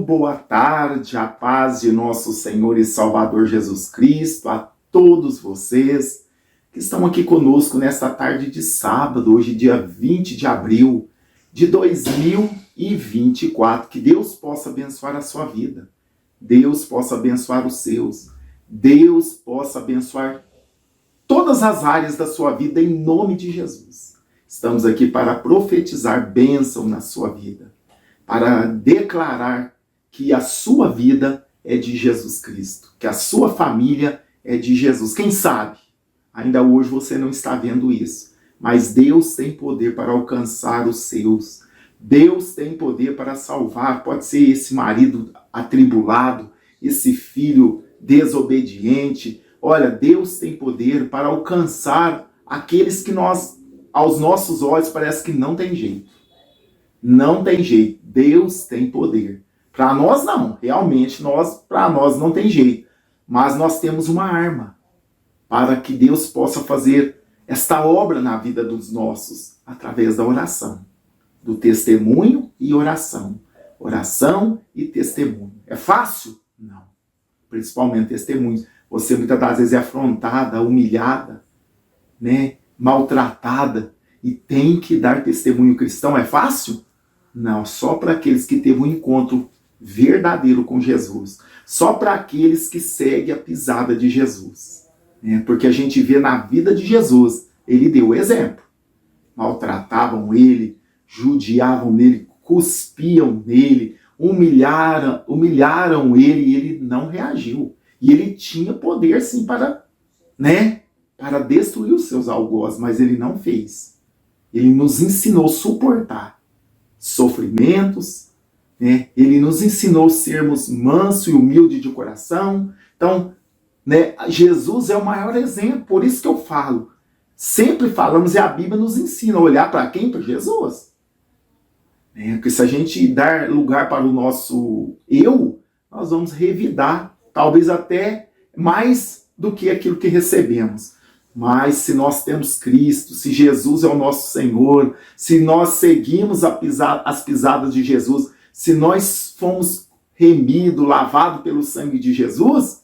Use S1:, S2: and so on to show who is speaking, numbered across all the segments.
S1: boa tarde, a paz de nosso Senhor e Salvador Jesus Cristo, a todos vocês que estão aqui conosco nesta tarde de sábado, hoje dia 20 de abril de 2024. Que Deus possa abençoar a sua vida, Deus possa abençoar os seus, Deus possa abençoar todas as áreas da sua vida em nome de Jesus. Estamos aqui para profetizar bênção na sua vida, para declarar que a sua vida é de Jesus Cristo, que a sua família é de Jesus. Quem sabe, ainda hoje você não está vendo isso, mas Deus tem poder para alcançar os seus. Deus tem poder para salvar. Pode ser esse marido atribulado, esse filho desobediente. Olha, Deus tem poder para alcançar aqueles que aos nossos olhos, parece que não tem jeito. Não tem jeito. Deus tem poder. Para nós não. Realmente, para nós não tem jeito. Mas nós temos uma arma para que Deus possa fazer esta obra na vida dos nossos, através da oração. Do testemunho e oração. Oração e testemunho. É fácil? Não. Principalmente testemunho. Você muitas das vezes é afrontada, humilhada, né? Maltratada, e tem que dar testemunho cristão. É fácil? Não, só para aqueles que teve um encontro verdadeiro com Jesus. Só para aqueles que seguem a pisada de Jesus. Né? Porque a gente vê na vida de Jesus, ele deu exemplo. Maltratavam ele, judiavam nele, cuspiam nele, humilharam ele e ele não reagiu. E ele tinha poder sim para destruir os seus algozes, mas ele não fez. Ele nos ensinou a suportar sofrimentos, né? Ele nos ensinou a sermos manso e humilde de coração. Então, né, Jesus é o maior exemplo, por isso que eu falo. Sempre falamos e a Bíblia nos ensina a olhar para quem? Para Jesus. Porque se a gente dar lugar para o nosso eu, nós vamos revidar, talvez até mais do que aquilo que recebemos. Mas se nós temos Cristo, se Jesus é o nosso Senhor, se nós seguimos as pisadas de Jesus, se nós fomos remidos, lavados pelo sangue de Jesus,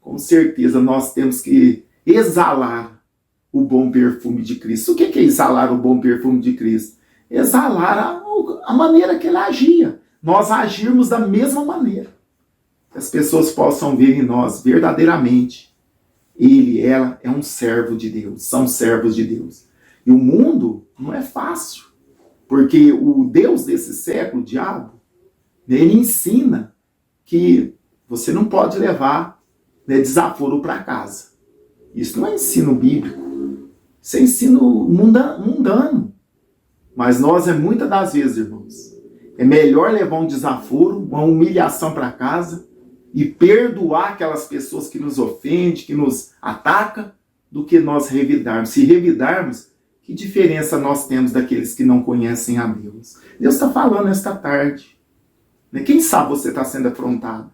S1: com certeza nós temos que exalar o bom perfume de Cristo. O que é exalar o bom perfume de Cristo? Exalar a maneira que ele agia. Nós agirmos da mesma maneira. Que as pessoas possam ver em nós verdadeiramente ele, ela é um servo de Deus, são servos de Deus. E o mundo não é fácil, porque o Deus desse século, o diabo, ele ensina que você não pode levar desaforo para casa. Isso não é ensino bíblico, isso é ensino mundano. Mas nós, muitas das vezes, irmãos, é melhor levar um desaforo, uma humilhação para casa, e perdoar aquelas pessoas que nos ofendem, que nos atacam, do que nós revidarmos. Se revidarmos, que diferença nós temos daqueles que não conhecem a Deus? Deus está falando esta tarde. Quem sabe você está sendo afrontado,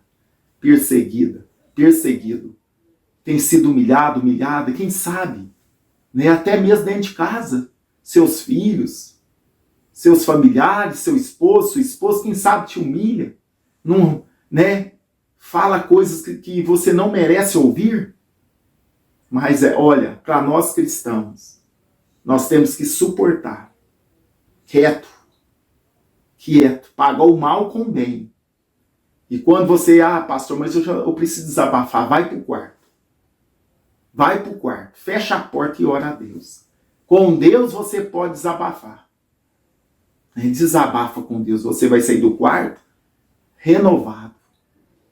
S1: perseguida, perseguido, tem sido humilhado, humilhada, quem sabe? Até mesmo dentro de casa, seus filhos, seus familiares, seu esposo, sua esposa, quem sabe te humilha, não, fala coisas que você não merece ouvir. Mas olha, para nós cristãos, nós temos que suportar, quieto, pagar o mal com o bem. E quando você, pastor, mas eu preciso desabafar, vai para o quarto, fecha a porta e ora a Deus. Com Deus você pode desabafar. Desabafa com Deus, você vai sair do quarto renovado.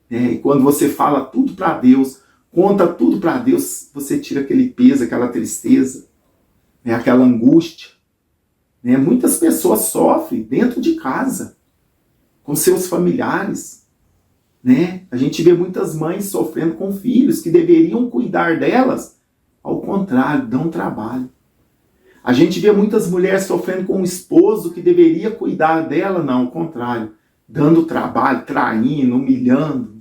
S1: E quando você fala tudo para Deus, conta tudo para Deus, você tira aquele peso, aquela tristeza, aquela angústia. Muitas pessoas sofrem dentro de casa, com seus familiares. A gente vê muitas mães sofrendo com filhos que deveriam cuidar delas, ao contrário, dão trabalho. A gente vê muitas mulheres sofrendo com um esposo que deveria cuidar dela, não, ao contrário, dando trabalho, traindo, humilhando,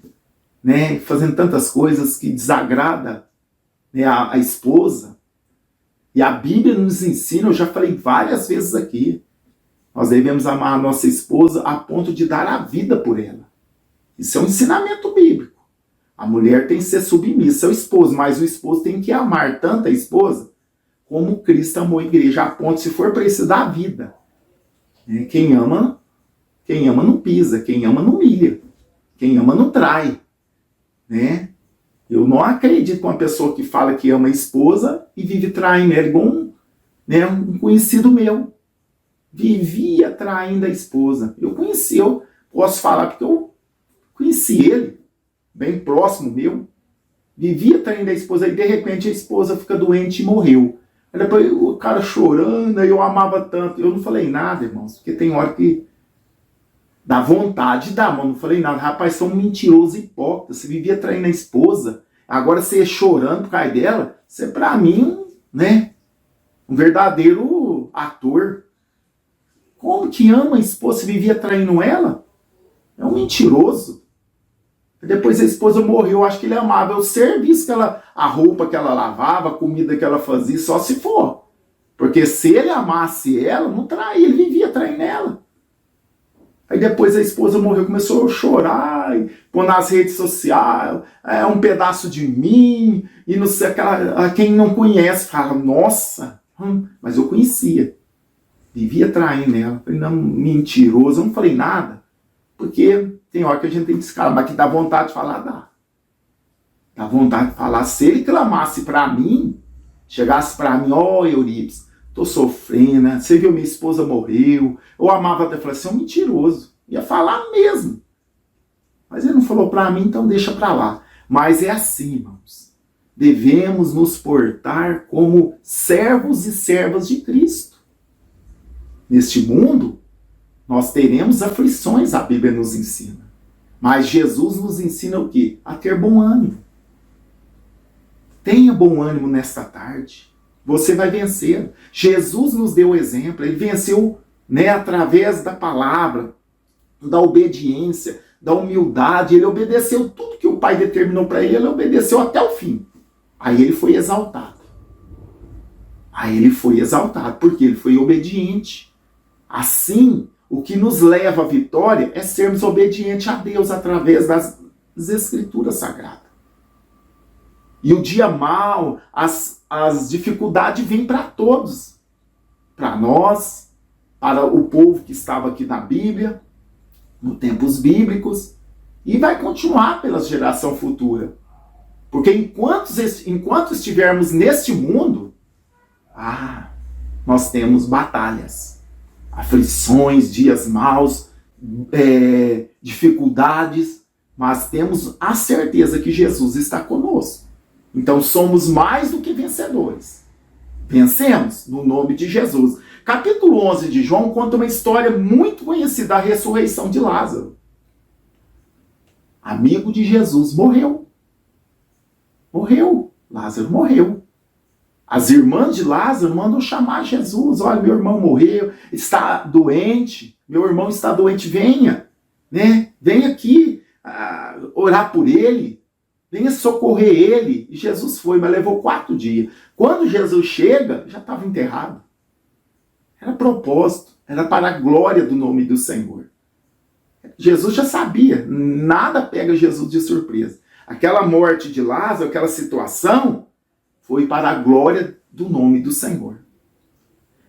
S1: fazendo tantas coisas que desagrada a esposa. E a Bíblia nos ensina, eu já falei várias vezes aqui, nós devemos amar a nossa esposa a ponto de dar a vida por ela. Isso é um ensinamento bíblico. A mulher tem que ser submissa ao esposo, mas o esposo tem que amar tanto a esposa como Cristo amou a igreja, a ponto, se for preciso, da vida. Quem ama não pisa, quem ama não humilha, quem ama não trai. Né? Eu não acredito com uma pessoa que fala que ama a esposa e vive traindo ela, igual um conhecido meu. Vivia traindo a esposa. Eu posso falar porque eu conheci ele, bem próximo meu. Vivia traindo a esposa e de repente a esposa fica doente e morreu. Aí depois o cara chorando, eu amava tanto. Eu não falei nada, irmãos, porque tem hora que dá vontade, mas não falei nada. Rapaz, você é um mentiroso hipócrita, você vivia traindo a esposa, agora você ia chorando por causa dela, você é pra mim, um verdadeiro ator. Como que ama a esposa, você vivia traindo ela? É um mentiroso. Depois a esposa morreu, acho que ele amava o serviço a roupa que ela lavava, a comida que ela fazia, só se for. Porque se ele amasse ela, não traía, ele vivia traindo ela. Aí depois a esposa morreu, começou a chorar, pôr nas redes sociais, um pedaço de mim, e não sei, quem não conhece fala, nossa, mas eu conhecia. Vivia traindo ela. Falei, não, mentiroso, eu não falei nada. Porque tem hora que a gente tem que se calar, mas que dá vontade de falar, dá. Dá vontade de falar. Se ele clamasse pra mim, chegasse pra mim, Eurípides, tô sofrendo, né? Você viu, minha esposa morreu, eu amava até, falei assim, é um mentiroso. Ia falar mesmo. Mas ele não falou pra mim, então deixa pra lá. Mas é assim, irmãos. Devemos nos portar como servos e servas de Cristo. Neste mundo, nós teremos aflições, a Bíblia nos ensina. Mas Jesus nos ensina o quê? A ter bom ânimo. Tenha bom ânimo nesta tarde. Você vai vencer. Jesus nos deu o exemplo. Ele venceu através da palavra, da obediência, da humildade. Ele obedeceu tudo que o Pai determinou para ele. Ele obedeceu até o fim. Aí ele foi exaltado. Porque ele foi obediente. Assim, o que nos leva à vitória é sermos obedientes a Deus através das Escrituras Sagradas. E o dia mau, as dificuldades vêm para todos. Para nós, para o povo que estava aqui na Bíblia, nos tempos bíblicos, e vai continuar pela geração futura. Porque enquanto estivermos neste mundo, nós temos batalhas, aflições, dias maus, dificuldades, mas temos a certeza que Jesus está conosco. Então somos mais do que vencedores. Vencemos no nome de Jesus. Capítulo 11 de João conta uma história muito conhecida, da ressurreição de Lázaro. Amigo de Jesus, morreu. Lázaro morreu. As irmãs de Lázaro mandam chamar Jesus. Olha, meu irmão morreu, está doente, meu irmão está doente, venha, venha aqui orar por ele, venha socorrer ele. E Jesus foi, mas levou 4 dias. Quando Jesus chega, já estava enterrado. Era propósito, era para a glória do nome do Senhor. Jesus já sabia, nada pega Jesus de surpresa. Aquela morte de Lázaro, aquela situação, foi para a glória do nome do Senhor.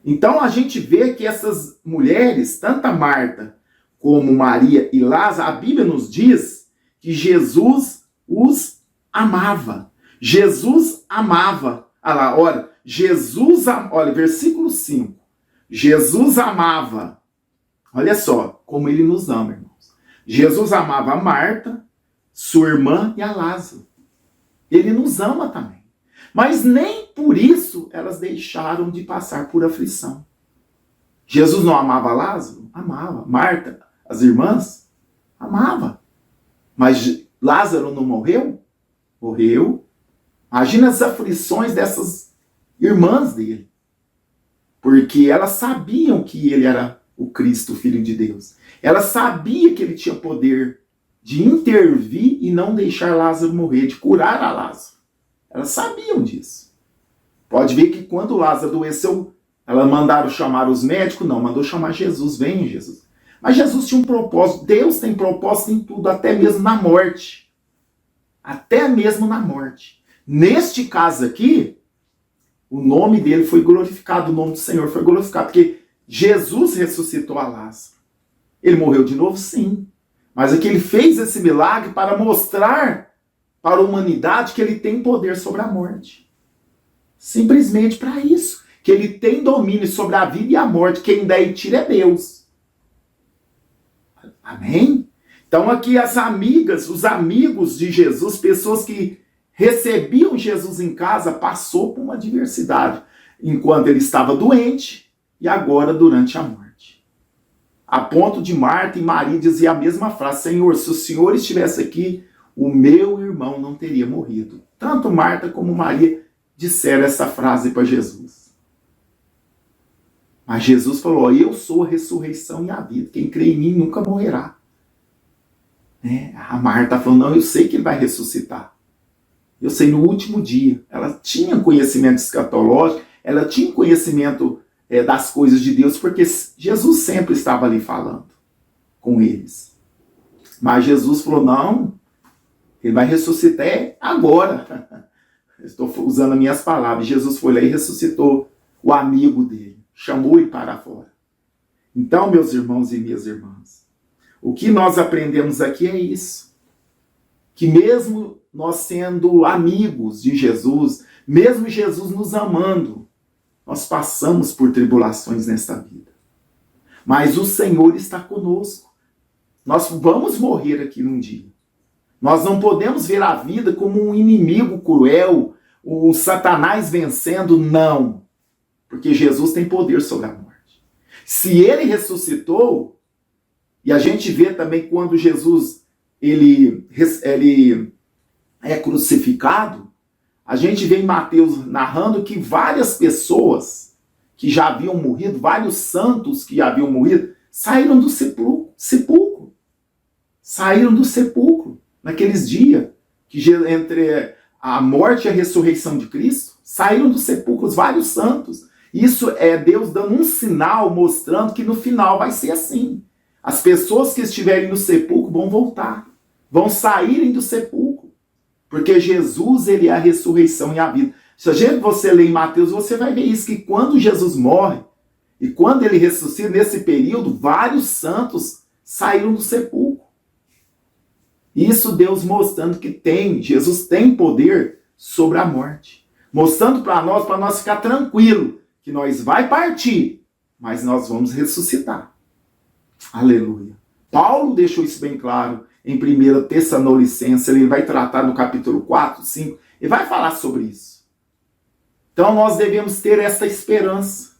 S1: Então a gente vê que essas mulheres, tanto a Marta como Maria e Lázaro, a Bíblia nos diz que Jesus os amava. Jesus amava. Olha, versículo 5. Jesus amava. Olha só como ele nos ama, irmãos. Jesus amava a Marta, sua irmã e a Lázaro. Ele nos ama também. Mas nem por isso elas deixaram de passar por aflição. Jesus não amava Lázaro? Amava. Marta, as irmãs? Amava. Mas Lázaro não morreu? Morreu. Imagina as aflições dessas irmãs dele. Porque elas sabiam que ele era o Cristo, o Filho de Deus. Elas sabiam que ele tinha poder de intervir e não deixar Lázaro morrer, de curar a Lázaro. Elas sabiam disso. Pode ver que quando Lázaro adoeceu, elas mandaram chamar os médicos? Não, mandou chamar Jesus. Venha, Jesus. Mas Jesus tinha um propósito. Deus tem propósito em tudo, até mesmo na morte. Até mesmo na morte. Neste caso aqui, o nome dele foi glorificado, o nome do Senhor foi glorificado, porque Jesus ressuscitou a Lázaro. Ele morreu de novo, sim. Mas aqui ele fez esse milagre para mostrar para a humanidade que ele tem poder sobre a morte. Simplesmente para isso. Que ele tem domínio sobre a vida e a morte. Quem dá e tira é Deus. Amém? Então aqui as amigas, os amigos de Jesus, pessoas que recebiam Jesus em casa, passou por uma adversidade. Enquanto ele estava doente e agora durante a morte. A ponto de Marta e Maria dizer a mesma frase: Senhor, se o Senhor estivesse aqui, o meu irmão não teria morrido. Tanto Marta como Maria disseram essa frase para Jesus. Mas Jesus falou: eu sou a ressurreição e a vida. Quem crê em mim nunca morrerá. A Marta falou: não, eu sei que ele vai ressuscitar. Eu sei, no último dia. Ela tinha conhecimento escatológico, ela tinha conhecimento das coisas de Deus, porque Jesus sempre estava ali falando com eles. Mas Jesus falou: não, ele vai ressuscitar agora. Estou usando as minhas palavras. Jesus foi lá e ressuscitou o amigo dele. Chamou ele para fora. Então, meus irmãos e minhas irmãs, o que nós aprendemos aqui é isso. Que mesmo nós sendo amigos de Jesus, mesmo Jesus nos amando, nós passamos por tribulações nesta vida. Mas o Senhor está conosco. Nós vamos morrer aqui um dia. Nós não podemos ver a vida como um inimigo cruel, o Satanás vencendo, não. Porque Jesus tem poder sobre a morte. Se ele ressuscitou, e a gente vê também quando Jesus ele é crucificado, a gente vê em Mateus narrando que várias pessoas que já haviam morrido, vários santos que haviam morrido, saíram do sepulcro. Saíram do sepulcro naqueles dias, que entre a morte e a ressurreição de Cristo, saíram dos sepulcros vários santos. Isso é Deus dando um sinal, mostrando que no final vai ser assim. As pessoas que estiverem no sepulcro vão voltar, vão saírem do sepulcro, porque Jesus, ele é a ressurreição e a vida. Se você ler em Mateus, você vai ver isso, que quando Jesus morre, e quando ele ressuscita, nesse período, vários santos saíram do sepulcro. Isso Deus mostrando que Jesus tem poder sobre a morte. Mostrando para nós ficar tranquilo, que nós vai partir, mas nós vamos ressuscitar. Aleluia. Paulo deixou isso bem claro em 1 Tessalonicenses, ele vai tratar no capítulo 4, 5, e vai falar sobre isso. Então nós devemos ter essa esperança,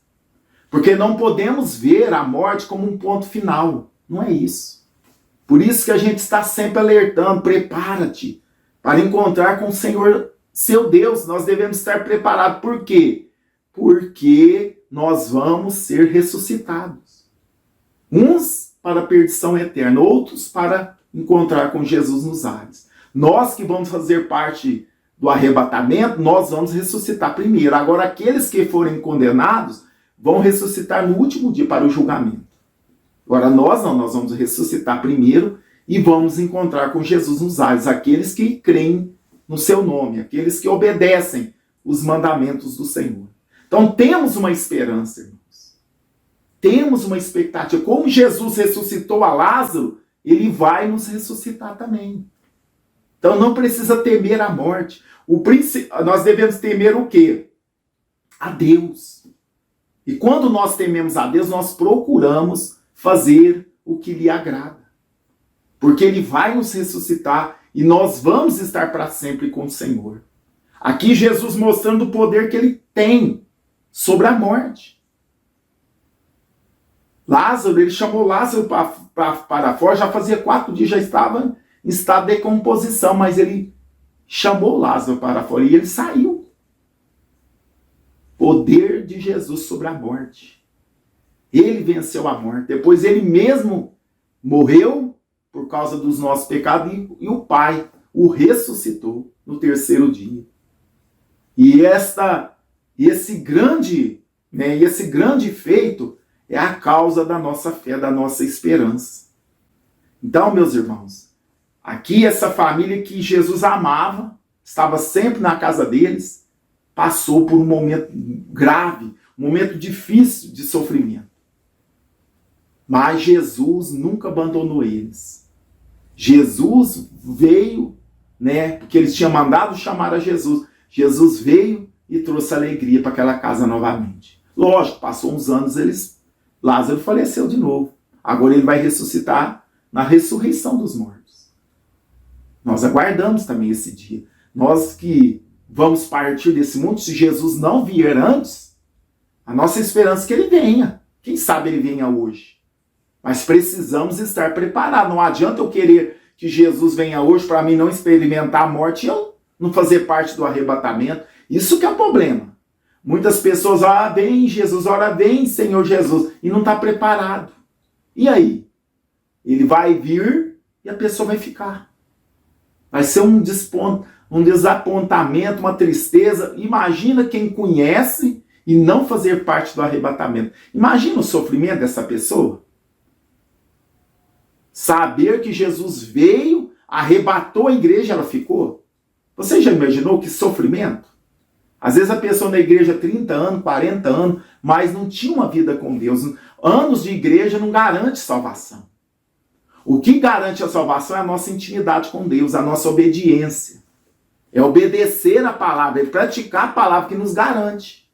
S1: porque não podemos ver a morte como um ponto final. Não é isso. Por isso que a gente está sempre alertando: prepara-te para encontrar com o Senhor, seu Deus. Nós devemos estar preparados. Por quê? Porque nós vamos ser ressuscitados. Uns para a perdição eterna, outros para encontrar com Jesus nos ares. Nós que vamos fazer parte do arrebatamento, nós vamos ressuscitar primeiro. Agora, aqueles que forem condenados vão ressuscitar no último dia para o julgamento. Agora, nós não, nós vamos ressuscitar primeiro e vamos encontrar com Jesus nos ares. Aqueles que creem no seu nome, aqueles que obedecem os mandamentos do Senhor. Então, temos uma esperança, irmãos. Temos uma expectativa. Como Jesus ressuscitou a Lázaro, ele vai nos ressuscitar também. Então, não precisa temer a morte. Nós devemos temer o quê? A Deus. E quando nós tememos a Deus, nós procuramos fazer o que lhe agrada. Porque ele vai nos ressuscitar e nós vamos estar para sempre com o Senhor. Aqui Jesus mostrando o poder que ele tem sobre a morte. Lázaro, ele chamou Lázaro para fora, já fazia 4 dias, já estava em estado de decomposição, mas ele chamou Lázaro para fora e ele saiu. Poder de Jesus sobre a morte. Ele venceu a morte. Depois ele mesmo morreu por causa dos nossos pecados e o Pai o ressuscitou no 3º dia. E esse grande feito é a causa da nossa fé, da nossa esperança. Então, meus irmãos, aqui essa família que Jesus amava, estava sempre na casa deles, passou por um momento grave, um momento difícil de sofrimento. Mas Jesus nunca abandonou eles. Jesus veio, porque eles tinham mandado chamar a Jesus. Jesus veio e trouxe alegria para aquela casa novamente. Lógico, passou uns anos, Lázaro faleceu de novo. Agora ele vai ressuscitar na ressurreição dos mortos. Nós aguardamos também esse dia. Nós que vamos partir desse mundo, se Jesus não vier antes, a nossa esperança é que ele venha. Quem sabe ele venha hoje. Mas precisamos estar preparados. Não adianta eu querer que Jesus venha hoje para mim não experimentar a morte e eu não fazer parte do arrebatamento. Isso que é o problema. Muitas pessoas, vem Jesus, ora vem Senhor Jesus, e não está preparado. E aí? Ele vai vir e a pessoa vai ficar. Vai ser um desapontamento, uma tristeza. Imagina quem conhece e não fazer parte do arrebatamento. Imagina o sofrimento dessa pessoa. Saber que Jesus veio, arrebatou a igreja, ela ficou. Você já imaginou que sofrimento? Às vezes a pessoa na igreja 30 anos, 40 anos, mas não tinha uma vida com Deus. Anos de igreja não garante salvação. O que garante a salvação é a nossa intimidade com Deus, a nossa obediência. É obedecer a palavra, é praticar a palavra que nos garante.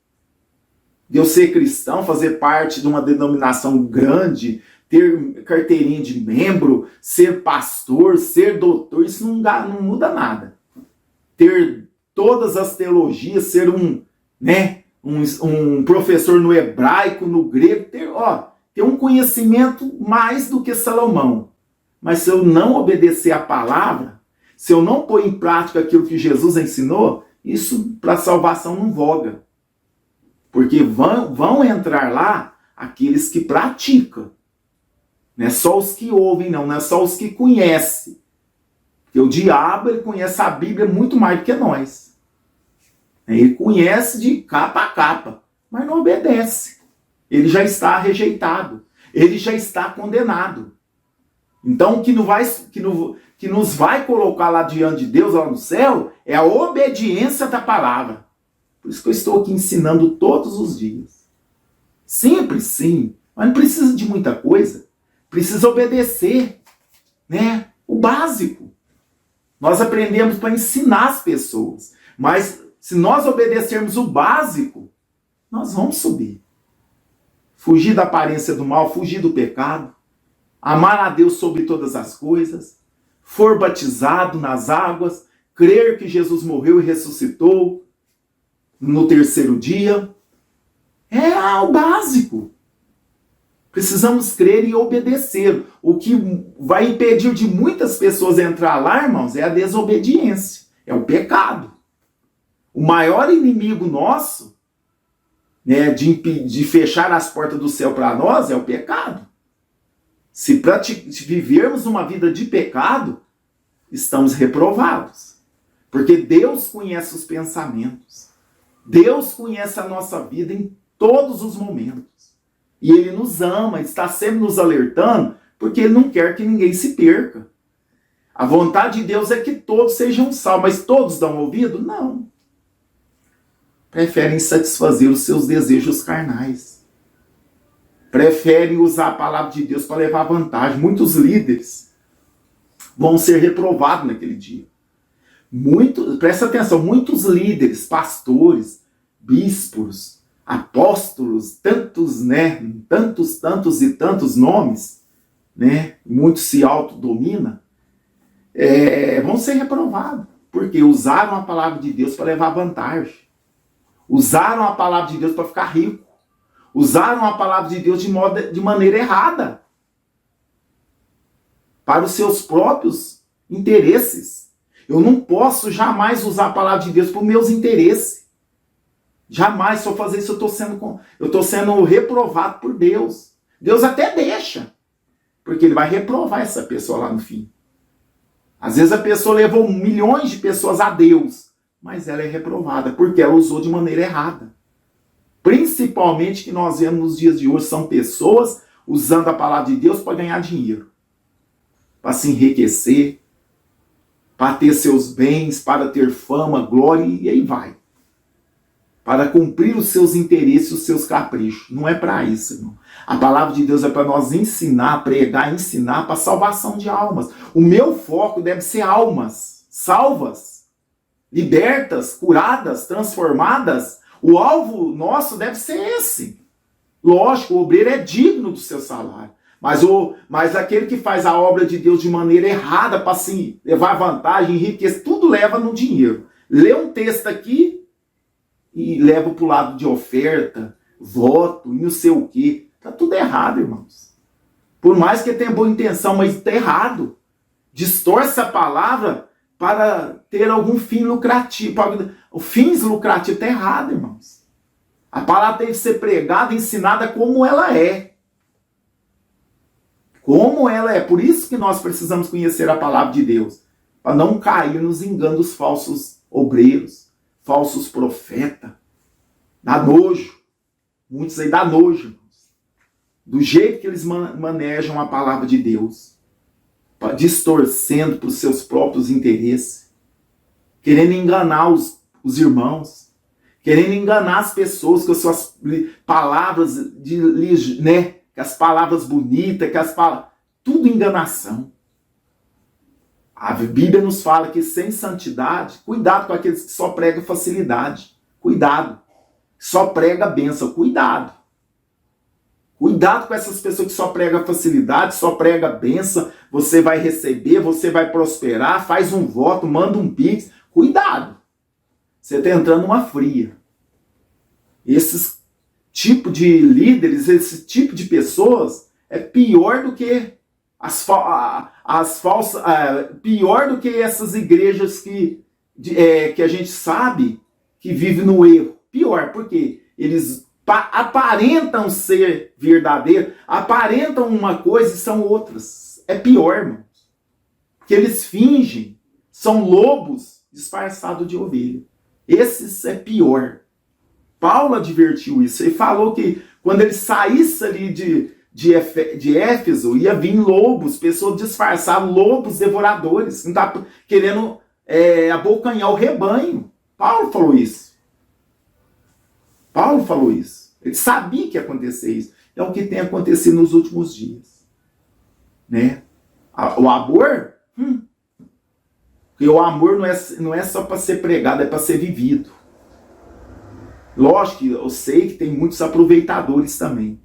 S1: Eu ser cristão, fazer parte de uma denominação grande, ter carteirinha de membro, ser pastor, ser doutor, isso não muda nada. Ter todas as teologias, ser um professor no hebraico, no grego, ter um conhecimento mais do que Salomão. Mas se eu não obedecer a palavra, se eu não pôr em prática aquilo que Jesus ensinou, isso para salvação não voga. Porque vão entrar lá aqueles que praticam. Não é só os que ouvem, não é só os que conhecem. Porque o diabo, ele conhece a Bíblia muito mais do que nós. Ele conhece de capa a capa, mas não obedece. Ele já está rejeitado. Ele já está condenado. Então, o que nos vai colocar lá diante de Deus, lá no céu, é a obediência da palavra. Por isso que eu estou aqui ensinando todos os dias. Simples, sim, mas não precisa de muita coisa. Precisa obedecer, o básico. Nós aprendemos para ensinar as pessoas. Mas se nós obedecermos o básico, nós vamos subir. Fugir da aparência do mal, fugir do pecado. Amar a Deus sobre todas as coisas. For batizado nas águas. Crer que Jesus morreu e ressuscitou no terceiro dia. É o básico. Precisamos crer e obedecer. O que vai impedir de muitas pessoas entrar lá, irmãos, é a desobediência. É o pecado. O maior inimigo nosso, de fechar as portas do céu para nós, é o pecado. Se vivermos uma vida de pecado, estamos reprovados. Porque Deus conhece os pensamentos. Deus conhece a nossa vida em todos os momentos. E Ele nos ama, está sempre nos alertando, porque Ele não quer que ninguém se perca. A vontade de Deus é que todos sejam salvos, mas todos dão ouvido? Não. Preferem satisfazer os seus desejos carnais. Preferem usar a palavra de Deus para levar vantagem. Muitos líderes vão ser reprovados naquele dia. Presta atenção, muitos líderes, pastores, bispos, apóstolos, tantos e tantos nomes, muitos se autodomina, vão ser reprovados, porque usaram a palavra de Deus para levar vantagem, usaram a palavra de Deus para ficar rico, usaram a palavra de Deus de maneira errada, para os seus próprios interesses. Eu não posso jamais usar a palavra de Deus para os meus interesses. Jamais, se eu fazer isso, eu estou sendo reprovado por Deus. Deus até deixa, porque Ele vai reprovar essa pessoa lá no fim. Às vezes a pessoa levou milhões de pessoas a Deus, mas ela é reprovada, porque ela usou de maneira errada. principalmente que nós vemos nos dias de hoje, são pessoas usando a palavra de Deus para ganhar dinheiro, para se enriquecer, para ter seus bens, para ter fama, glória, e aí vai. Para cumprir os seus interesses, os seus caprichos. Não é para isso, irmão. A palavra de Deus é para nós ensinar, pregar, ensinar para salvação de almas. O meu foco deve ser almas salvas, libertas, curadas, transformadas. O alvo nosso deve ser esse. Lógico, o obreiro é digno do seu salário. Mas aquele que faz a obra de Deus de maneira errada, para se levar vantagem, enriquecer, tudo leva no dinheiro. Lê um texto aqui e leva para o lado de oferta, voto e não sei o quê. Está tudo errado, irmãos. Por mais que tenha boa intenção, mas está errado. Distorce a palavra para ter algum fim lucrativo. O fins lucrativo está errado, irmãos. A palavra deve ser pregada, ensinada como ela é. Como ela é. Por isso que nós precisamos conhecer a palavra de Deus. Para não cair nos enganos dos falsos obreiros, falsos profetas. Dá nojo. Muitos aí dá nojo, irmãos. Do jeito que eles manejam a palavra de Deus. Distorcendo para os seus próprios interesses. Querendo enganar os irmãos. Querendo enganar as pessoas com as suas palavras, né? Com as palavras bonitas, tudo enganação. A Bíblia nos fala que sem santidade, cuidado com aqueles que só pregam facilidade. Cuidado. Só prega bênção. Cuidado. Cuidado com essas pessoas que só pregam facilidade, só prega bênção. Você vai receber, você vai prosperar, faz um voto, manda um pix. Cuidado. Você está entrando numa fria. Esses tipo de líderes, esse tipo de pessoas é pior do que as falsas, pior do que essas igrejas que a gente sabe que vive no erro. Pior, porque eles aparentam ser verdadeiros, aparentam uma coisa e são outras. É pior, irmãos. Que eles fingem, são lobos disfarçados de ovelha. Esses é pior. Paulo advertiu isso. Ele falou que quando ele saísse ali de Éfeso, ia vir lobos, pessoas disfarçadas, lobos devoradores, não tá querendo abocanhar o rebanho. Paulo falou isso. Paulo falou isso. Ele sabia que ia acontecer isso. É o que tem acontecido nos últimos dias. Né? O amor, porque o amor não é só para ser pregado, é para ser vivido. Lógico que eu sei que tem muitos aproveitadores também,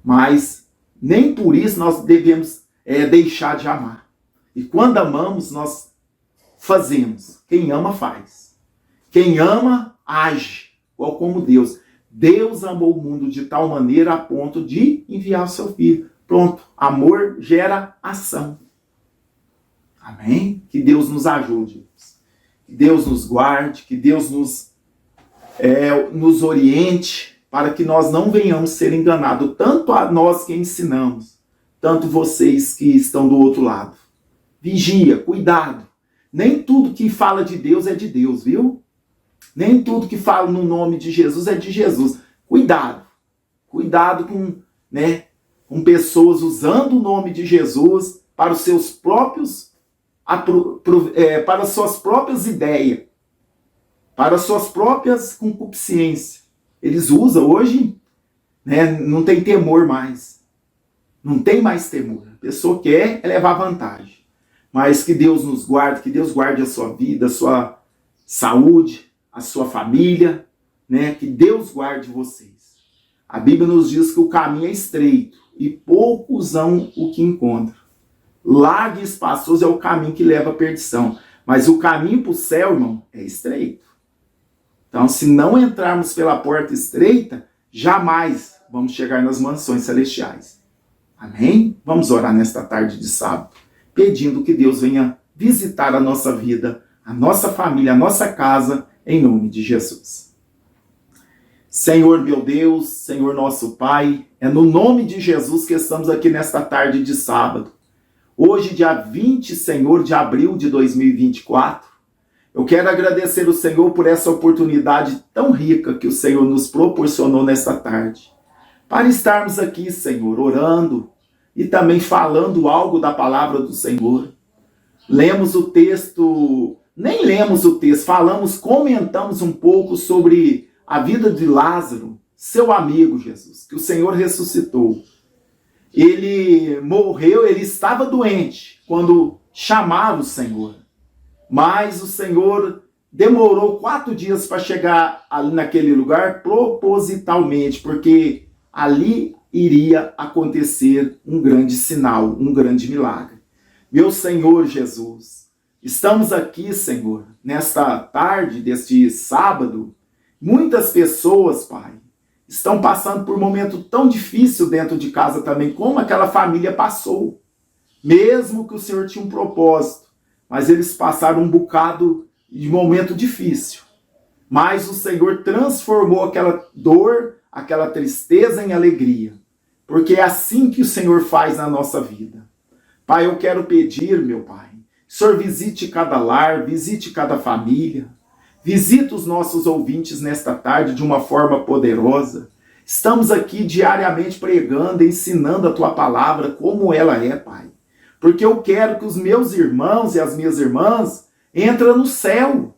S1: mas nem por isso nós devemos deixar de amar. E quando amamos, nós fazemos. Quem ama, faz. Quem ama, age, igual como Deus. Deus amou o mundo de tal maneira a ponto de enviar o seu Filho. Pronto, amor gera ação. Amém? Que Deus nos ajude. Que Deus nos guarde, que Deus nos oriente, para que nós não venhamos ser enganados, tanto a nós que ensinamos, tanto vocês que estão do outro lado. Vigia, cuidado. Nem tudo que fala de Deus é de Deus, viu? Nem tudo que fala no nome de Jesus é de Jesus. Cuidado. Cuidado com pessoas usando o nome de Jesus para os seus próprios para as suas próprias ideias, para as suas próprias concupiscências. Eles usam hoje, não tem temor mais. Não tem mais temor. A pessoa quer levar vantagem. Mas que Deus nos guarde, que Deus guarde a sua vida, a sua saúde, a sua família, que Deus guarde vocês. A Bíblia nos diz que o caminho é estreito e poucos são o que encontram. Largo e espaçoso é o caminho que leva à perdição. Mas o caminho para o céu, irmão, é estreito. Então, se não entrarmos pela porta estreita, jamais vamos chegar nas mansões celestiais. Amém? Vamos orar nesta tarde de sábado, pedindo que Deus venha visitar a nossa vida, a nossa família, a nossa casa, em nome de Jesus. Senhor meu Deus, Senhor nosso Pai, é no nome de Jesus que estamos aqui nesta tarde de sábado. Hoje, dia 20, Senhor, de abril de 2024, Eu quero agradecer o Senhor por essa oportunidade tão rica que o Senhor nos proporcionou nesta tarde, para estarmos aqui, Senhor, orando e também falando algo da palavra do Senhor. Lemos o texto, nem lemos o texto, comentamos um pouco sobre a vida de Lázaro, seu amigo Jesus, que o Senhor ressuscitou. Ele morreu, ele estava doente quando chamaram o Senhor. Mas o Senhor demorou 4 dias para chegar ali naquele lugar propositalmente, porque ali iria acontecer um grande sinal, um grande milagre. Meu Senhor Jesus, estamos aqui, Senhor, nesta tarde deste sábado. Muitas pessoas, Pai, estão passando por um momento tão difícil dentro de casa também, como aquela família passou. Mesmo que o Senhor tinha um propósito, mas eles passaram um bocado de momento difícil. Mas o Senhor transformou aquela dor, aquela tristeza em alegria. Porque é assim que o Senhor faz na nossa vida. Pai, eu quero pedir, meu Pai, que o Senhor visite cada lar, visite cada família, visite os nossos ouvintes nesta tarde de uma forma poderosa. Estamos aqui diariamente pregando, ensinando a Tua palavra como ela é, Pai. Porque eu quero que os meus irmãos e as minhas irmãs entrem no céu.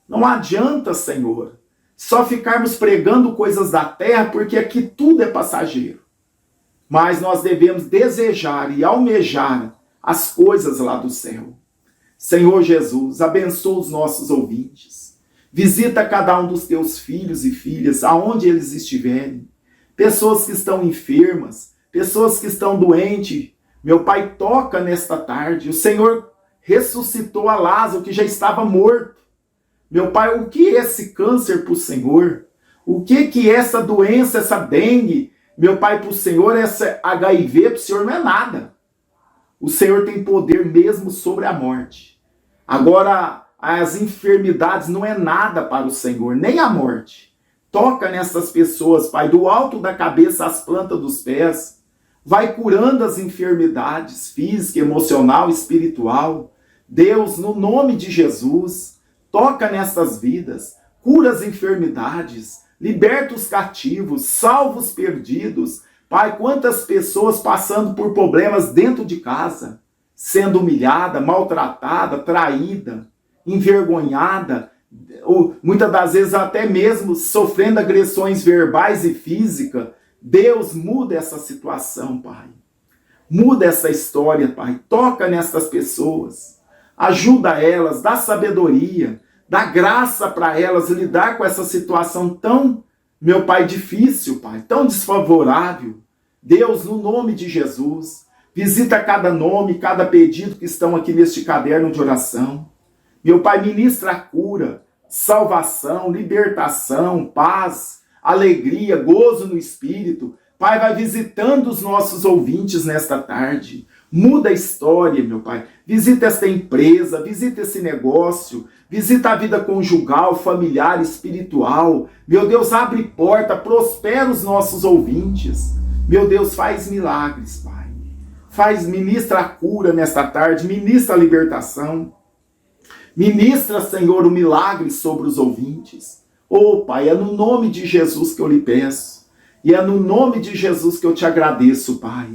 S1: Não adianta, Senhor, só ficarmos pregando coisas da terra, porque aqui tudo é passageiro. Mas nós devemos desejar e almejar as coisas lá do céu. Senhor Jesus, abençoa os nossos ouvintes. Visita cada um dos teus filhos e filhas, aonde eles estiverem. Pessoas que estão enfermas, pessoas que estão doentes. Meu Pai, toca nesta tarde. O Senhor ressuscitou a Lázaro, que já estava morto. Meu Pai, o que é esse câncer para o Senhor? O que é essa doença, essa dengue? Meu Pai, para o Senhor, essa HIV, para o Senhor não é nada. O Senhor tem poder mesmo sobre a morte. Agora, as enfermidades não é nada para o Senhor, nem a morte. Toca nessas pessoas, Pai, do alto da cabeça às plantas dos pés. Vai curando as enfermidades física, emocional, espiritual. Deus, no nome de Jesus, toca nessas vidas, cura as enfermidades, liberta os cativos, salva os perdidos. Pai, quantas pessoas passando por problemas dentro de casa, sendo humilhada, maltratada, traída, envergonhada, ou muitas das vezes até mesmo sofrendo agressões verbais e físicas. Deus, muda essa situação, Pai. Muda essa história, Pai. Toca nessas pessoas. Ajuda elas, dá sabedoria, dá graça para elas lidar com essa situação tão, meu Pai, difícil, Pai, tão desfavorável. Deus, no nome de Jesus, visita cada nome, cada pedido que estão aqui neste caderno de oração. Meu Pai, ministra a cura, salvação, libertação, paz, alegria, gozo no Espírito. Pai, vai visitando os nossos ouvintes nesta tarde. Muda a história, meu Pai. Visita esta empresa, visita esse negócio, visita a vida conjugal, familiar, espiritual. Meu Deus, abre porta, prospera os nossos ouvintes. Meu Deus, faz milagres, Pai. Ministra a cura nesta tarde, ministra a libertação. Ministra, Senhor, o milagre sobre os ouvintes. Oh, Pai, é no nome de Jesus que eu lhe peço. E é no nome de Jesus que eu te agradeço, Pai.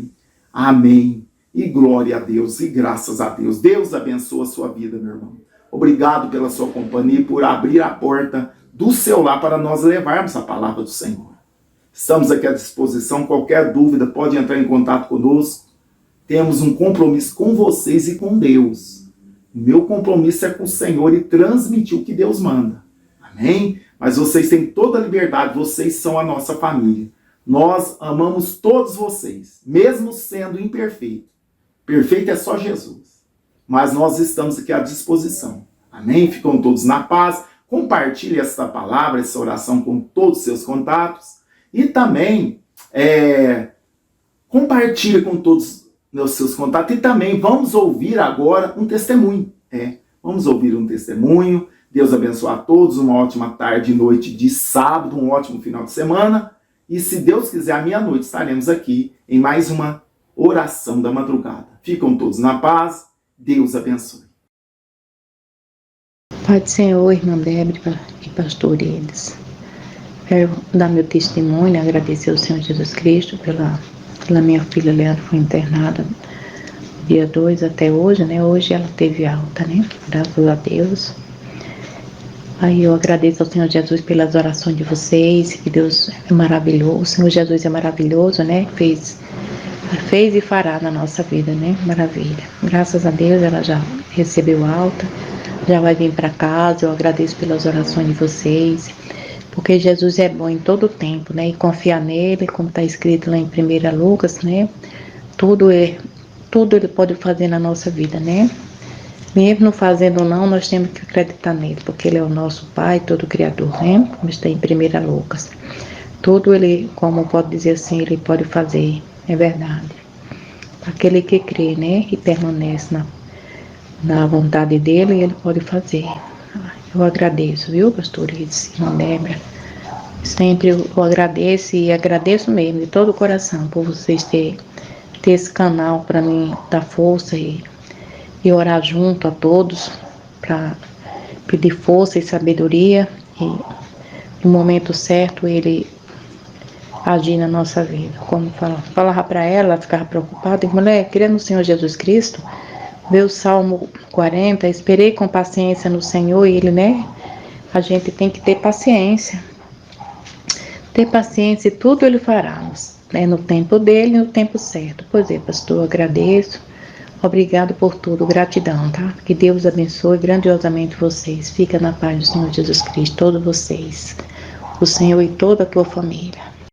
S1: Amém. E glória a Deus, e graças a Deus. Deus abençoa a sua vida, meu irmão. Obrigado pela sua companhia e por abrir a porta do seu lar para nós levarmos a palavra do Senhor. Estamos aqui à disposição. Qualquer dúvida, pode entrar em contato conosco. Temos um compromisso com vocês e com Deus. Meu compromisso é com o Senhor e transmitir o que Deus manda. Amém? Mas vocês têm toda a liberdade, vocês são a nossa família. Nós amamos todos vocês, mesmo sendo imperfeito. Perfeito é só Jesus. Mas nós estamos aqui à disposição. Amém? Ficam todos na paz. Compartilhe esta palavra, essa oração com todos os seus contatos. E também compartilhe com todos os seus contatos. E também vamos ouvir agora um testemunho. Vamos ouvir um testemunho. Deus abençoe a todos. Uma ótima tarde e noite de sábado. Um ótimo final de semana. E se Deus quiser, à meia-noite estaremos aqui em mais uma oração da madrugada. Ficam todos na paz. Deus abençoe.
S2: Pai do Senhor, irmã Débora e pastor eles. Quero dar meu testemunho, agradecer ao Senhor Jesus Cristo pela minha filha Leandra, foi internada dia 2 até hoje, né? Hoje ela teve alta, né? Graças a Deus. Aí eu agradeço ao Senhor Jesus pelas orações de vocês, que Deus é maravilhoso, o Senhor Jesus é maravilhoso, né? Fez e fará na nossa vida, né? Maravilha. Graças a Deus ela já recebeu alta, já vai vir para casa. Eu agradeço pelas orações de vocês, porque Jesus é bom em todo o tempo, né? E confiar nele, como está escrito lá em 1 Lucas, né? Tudo ele pode fazer na nossa vida, né? Mesmo não fazendo ou não, nós temos que acreditar nele, porque ele é o nosso Pai, todo Criador, né? Como está em 1 Lucas. Tudo ele, como pode dizer assim, ele pode fazer, é verdade. Aquele que crê, né? E permanece na vontade dele, ele pode fazer. Eu agradeço, viu, pastor irmã Débora? Sempre eu agradeço e agradeço mesmo, de todo o coração, por vocês ter esse canal para mim dar força e orar junto a todos para pedir força e sabedoria e no momento certo ele agir na nossa vida. Como falava para ela ficava preocupada, mulher, crê no Senhor Jesus Cristo, vê o Salmo 40, esperei com paciência no Senhor e ele, né? A gente tem que ter paciência e tudo ele fará, né? No tempo dele e no tempo certo. Pois é, pastor, eu agradeço. Obrigado por tudo, gratidão, tá? Que Deus abençoe grandiosamente vocês. Fica na paz do Senhor Jesus Cristo, todos vocês. O Senhor e toda a tua família.